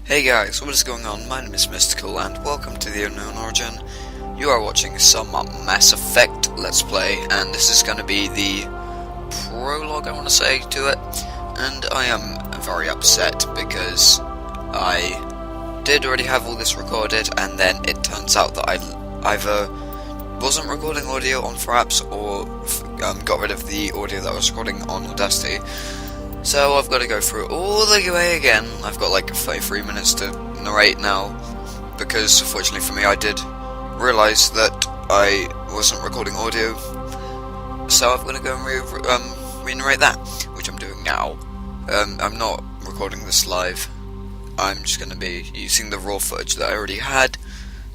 Hey guys, what is going on? My name is Mystical and welcome to the Unknown Origin. You are watching some Mass Effect Let's Play, and this is going to be the prologue, I want to say, to it. And I am very upset because I did already have all this recorded, and then it turns out that I either wasn't recording audio on Fraps or got rid of the audio that I was recording on Audacity. So I've got to go through all the way again. I've got like 33 minutes to narrate now, because fortunately for me I did realise that I wasn't recording audio, so I'm going to go and re-narrate that, which I'm doing now. I'm not recording this live, I'm just going to be using the raw footage that I already had,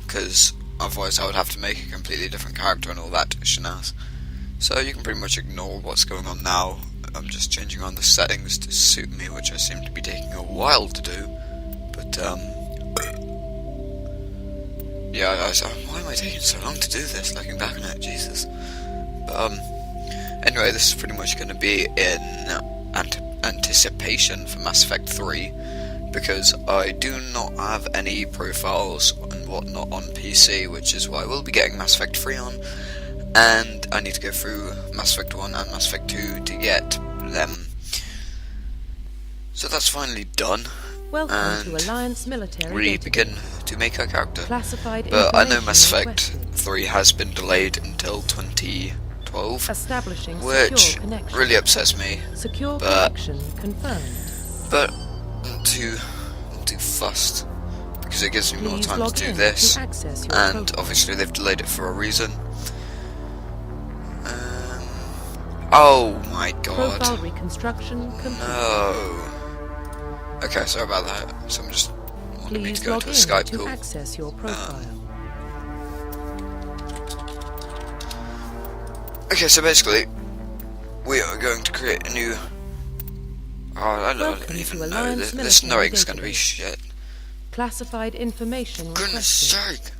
because otherwise I would have to make a completely different character and all that shenanigans. So you can pretty much ignore what's going on now. I'm just changing on the settings to suit me, which I seem to be taking a while to do. But, yeah, why am I taking so long to do this, looking back on it, Jesus. But, anyway, this is pretty much going to be in anticipation for Mass Effect 3, because I do not have any profiles and whatnot on PC, which is why we'll be getting Mass Effect 3 on. And I need to go through Mass Effect 1 and Mass Effect 2 to get them. So that's finally done. Welcome and to Alliance Military we Database. begin to make our character. Classified But I know information Mass Effect requested. 3 has been delayed until 2012, Establishing which secure connection. really upsets me. Secure but- connection confirmed. But not too fussed, because it gives me more Please time log to do in this. to access your And profile. obviously they've delayed it for a reason. Oh my god. Profile reconstruction complete. No. Okay, sorry about that. Someone just wanted me Please to go log to a in Skype to call. access your profile. Okay, so basically, we are going to create a new... Oh, I don't Welcome even to know. Alliance This Military narrating's going to be Database. shit. Classified information Goodness requested. sake.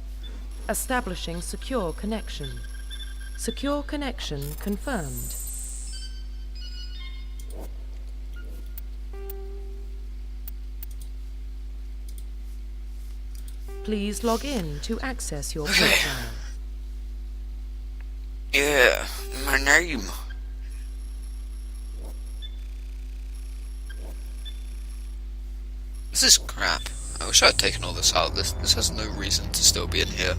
Establishing secure connection. Secure connection confirmed. Please log in to access your Okay. profile. Yeah, my name. This is crap. I wish I had taken all this out. This has no reason to still be in here.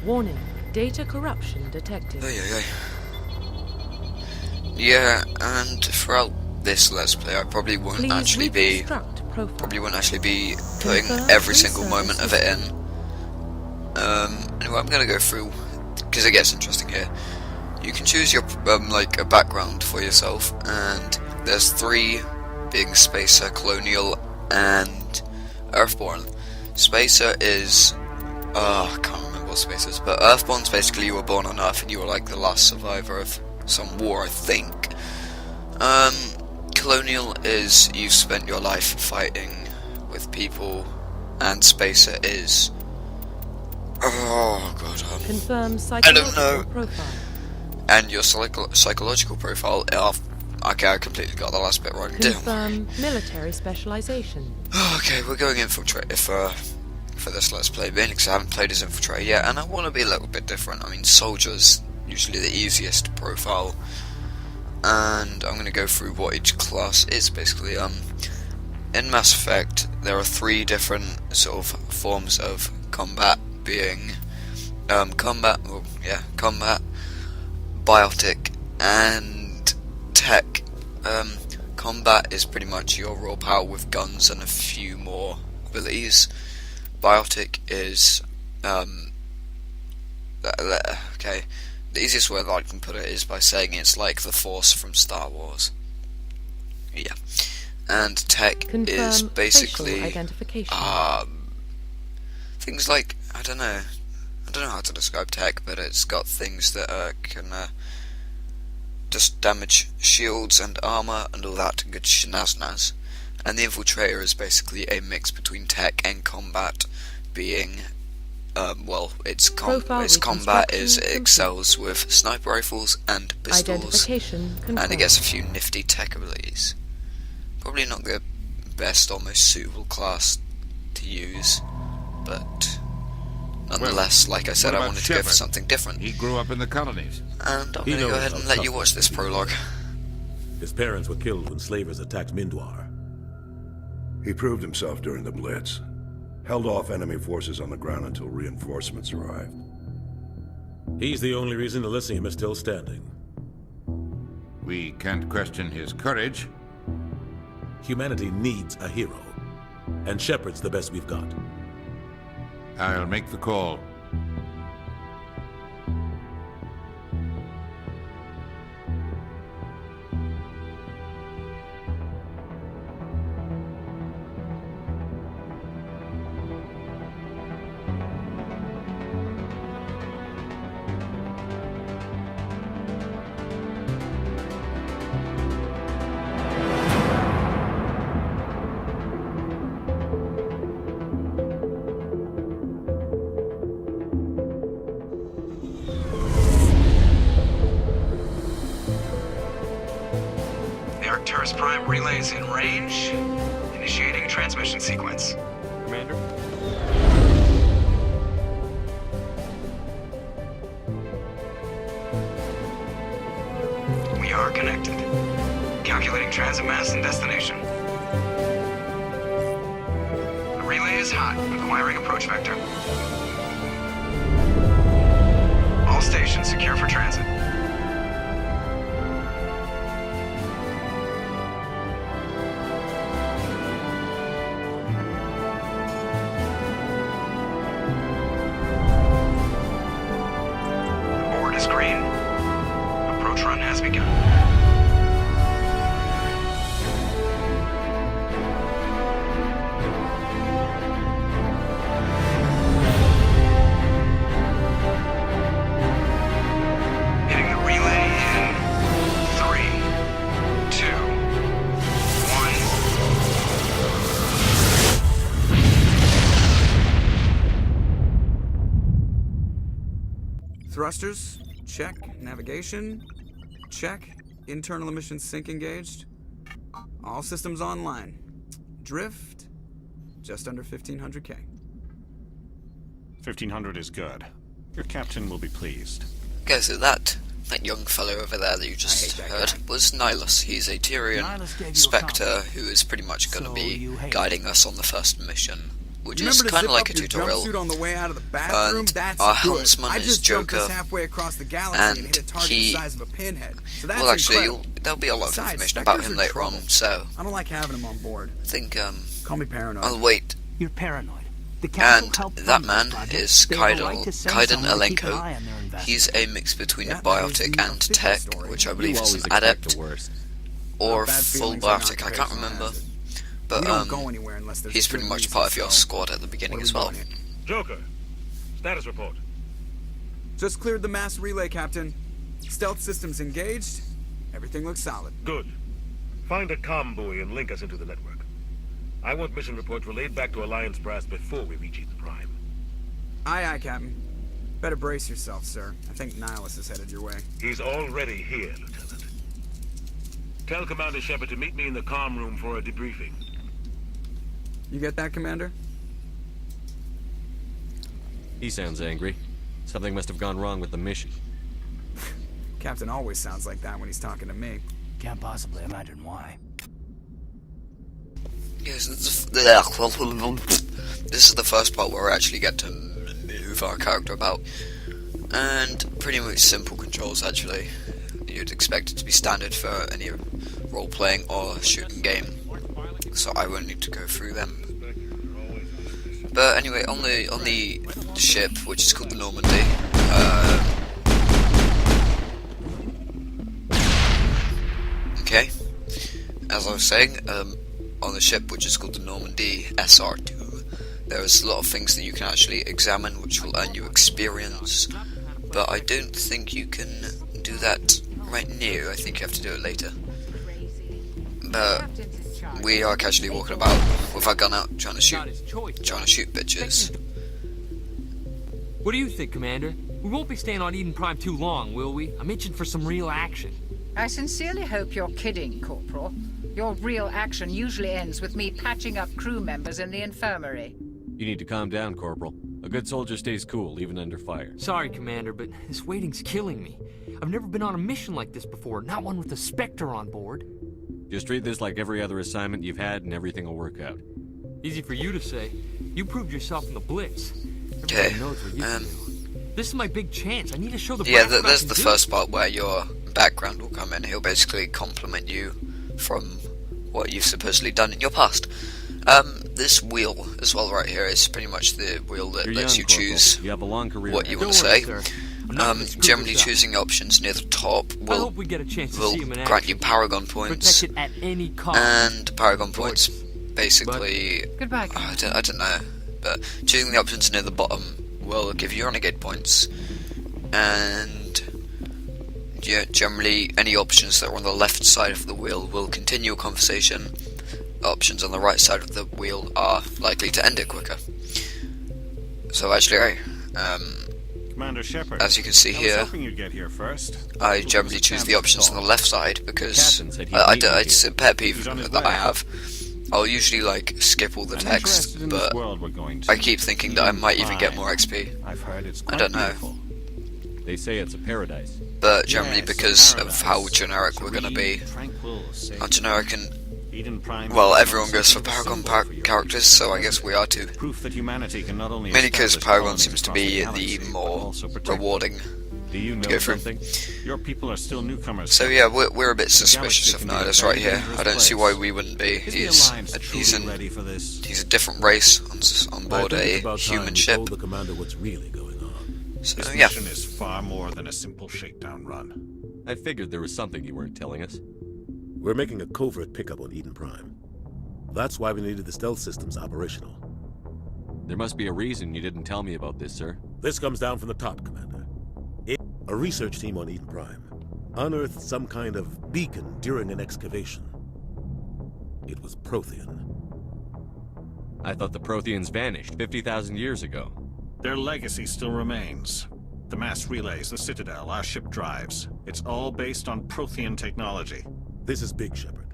Warning, data corruption detected. Ay, ay, ay. Yeah, and throughout this Let's Play, I probably won't Please actually be reconstruct profile. putting Confirm every single research moment of it in. Anyway, I'm gonna go through, because it gets interesting here. You can choose your like a background for yourself, and there's 3, being Spacer, Colonial, and Earthborn. Spacer is I can't remember what Spacer is, but Earthborn's basically you were born on Earth and you were like the last survivor of some war, I think. Colonial is you've spent your life fighting with people, and Spacer is oh god, Confirm I psychological don't know. profile. And your psychological profile. Okay, I completely got the last bit wrong. Damn. Confirm military specialization. Okay, we're going Infiltrator for this Let's Play, mainly because I haven't played as Infiltrator yet, and I want to be a little bit different. I mean, Soldier's usually the easiest profile, and I'm going to go through what each class is, basically. In Mass Effect, there are 3 different sort of forms of combat, being combat, biotic, and tech. Combat is pretty much your raw power with guns and a few more abilities. Biotic is okay. The easiest way that I can put it is by saying it's like the Force from Star Wars. Yeah. And tech Confirm is facial basically identification. things like I don't know how to describe tech, but it's got things that can just damage shields and armor and all that good shenanigans. And the Infiltrator is basically a mix between tech and combat, being its Profile combat is it reconstruction excels with sniper rifles and pistols, Identification confirmed. and it gets a few nifty tech abilities. Probably not the best or most suitable class to use, but nonetheless, like I said, I wanted to go for something different. He grew up in the colonies. And I'm going to go ahead and let you watch this prologue. His parents were killed when slavers attacked Mindwar. He proved himself during the Blitz. Held off enemy forces on the ground until reinforcements arrived. He's the only reason Elysium is still standing. We can't question his courage. Humanity needs a hero, and Shepard's the best we've got. I'll make the call. Arcturus Prime relays in range. Initiating transmission sequence. Commander? We are connected. Calculating transit mass and destination. The relay is hot, acquiring approach vector. All stations secure for transit. Green. Approach run has begun. Hitting the relay in 3, 2, 1. Thrusters. Check. Navigation. Check. Internal emissions sync engaged. All systems online. Drift. Just under 1500K. 1500 is good. Your captain will be pleased. Okay, so that young fellow over there that you just heard was Nihilus. He's a Tyrian Spectre who is pretty much going to be guiding us on the first mission, which is kind of like a tutorial. On the way out of the bathroom? And That's our good. helmsman I is just jumped Joker, this halfway across the galaxy and hit a target he- the size of a pinhead. So that's Well, actually, incredible. there'll be a lot of Besides, information about Spectres him are later on, trouble. so I don't like having him on board. I think Call me paranoid. I'll wait. You're paranoid. The council And helped that fund man this project. is They have a right to send Kaiden someone to keep an eye Alenko. on their investment. He's a mix between Yeah, a that is biotic the and official tech, story. which I You believe is always an expect adept, the worst. or Bad full feelings on biotic, I can't occupational remember. hazard. But we don't go anywhere unless there's he's a pretty good much reason, part of your so squad at the beginning what are as we well. doing here? Joker, status report. Just cleared the mass relay, Captain. Stealth systems engaged. Everything looks solid. Good. Find a comm buoy and link us into the network. I want mission reports relayed back to Alliance Brass before we reach Ethan Prime. Aye, aye, Captain. Better brace yourself, sir. I think Nihilus is headed your way. He's already here, Lieutenant. Tell Commander Shepard to meet me in the comm room for a debriefing. You get that, Commander? He sounds angry. Something must have gone wrong with the mission. Captain always sounds like that when he's talking to me. Can't possibly imagine why. Yes, this is the first part where we actually get to move our character about, and pretty much simple controls actually. You'd expect it to be standard for any role-playing or shooting game, so I won't need to go through them. But anyway, on the ship, which is called the Normandy, okay, as I was saying, on the ship, which is called the Normandy SR2, there's a lot of things that you can actually examine, which will earn you experience, but I don't think you can do that right now. I think you have to do it later. But we are casually walking about with our gun out, trying to shoot bitches. What do you think, Commander? We won't be staying on Eden Prime too long, will we? I'm itching for some real action. I sincerely hope you're kidding, Corporal. Your real action usually ends with me patching up crew members in the infirmary. You need to calm down, Corporal. A good soldier stays cool, even under fire. Sorry, Commander, but this waiting's killing me. I've never been on a mission like this before, not one with a Spectre on board. Just treat this like every other assignment you've had, and everything will work out. Easy for you to say. You proved yourself in the Blitz. Okay, Everybody knows what you can do. This is my big chance. I need to show the yeah, brass what I there's can the do. first part where your background will come in. He'll basically compliment you from what you've supposedly done in your past. This wheel as well right here is pretty much the wheel that You're lets young, you Corporal. choose You have a long career what you ahead. want to Don't worry, say. sir. I'm not gonna screw Generally this up. choosing options near the top I will hope we get a chance to will see him in grant you action. Paragon points, Protect it at any cost. and Paragon points basically, Goodbye. I don't know, but choosing the options near the bottom will give you renegade points, and yeah, generally any options that are on the left side of the wheel will continue a conversation. Options on the right side of the wheel are likely to end it quicker. So actually, Commander Shepard. as you can see I was here, hoping you'd get here first. I generally choose the options on the left side because Captain said he'd meet you it's a pet peeve He's on his that way. I have. I'll usually like skip all the I'm text, interested in this but world we're going to. I keep thinking that I might even get Fine. more XP. I've heard it's I quite don't know. beautiful. They say it's a paradise. But generally Yes, a because of paradise. how generic we're gonna be, Tranquil, safe. how generic and Eden Prime well, is everyone goes for something of a Paragon symbol for your characters, so I guess we are too. Proof that humanity can not only Mainly because establish Paragon colonies seems to across be the the galaxy, but more also protect rewarding. Do you know go through. something? Your people are still newcomers. So yeah, we're a bit suspicious of can be a Nihilus very right here. dangerous I don't see place. why we wouldn't be. Is the He's Alliance he's truly an ready for this? he's a different race on board I think it's a about human time ship. we told the commander what's really going on. So This yeah, mission is far more than a simple shakedown run. I figured there was something you weren't telling us. We're making a covert pickup on Eden Prime. That's why we needed the stealth systems operational. There must be a reason you didn't tell me about this, sir. This comes down from the top, Commander. A research team on Eden Prime unearthed some kind of beacon during an excavation. It was Prothean. I thought the Protheans vanished 50,000 years ago. Their legacy still remains. The mass relays, the Citadel, our ship drives. It's all based on Prothean technology. This is big, Shepard.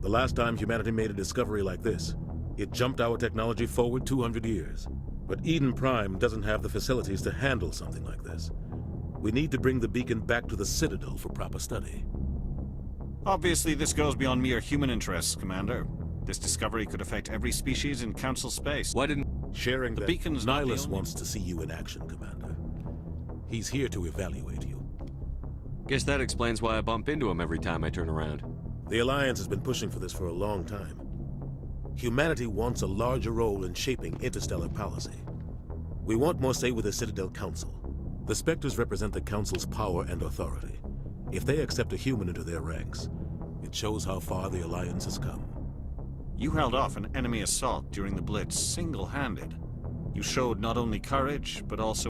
The last time humanity made a discovery like this, it jumped our technology forward 200 years. But Eden Prime doesn't have the facilities to handle something like this. We need to bring the beacon back to the Citadel for proper study. Obviously, this goes beyond mere human interests, Commander. This discovery could affect every species in Council space. Why didn't... Sharing The that beacon's not the Nihilus only- wants to see you in action, Commander. He's here to evaluate you. Guess that explains why I bump into him every time I turn around. The Alliance has been pushing for this for a long time. Humanity wants a larger role in shaping interstellar policy. We want more say with the Citadel Council. The Spectres represent the Council's power and authority. If they accept a human into their ranks, it shows how far the Alliance has come. You held off an enemy assault during the Blitz single-handed. You showed not only courage, but also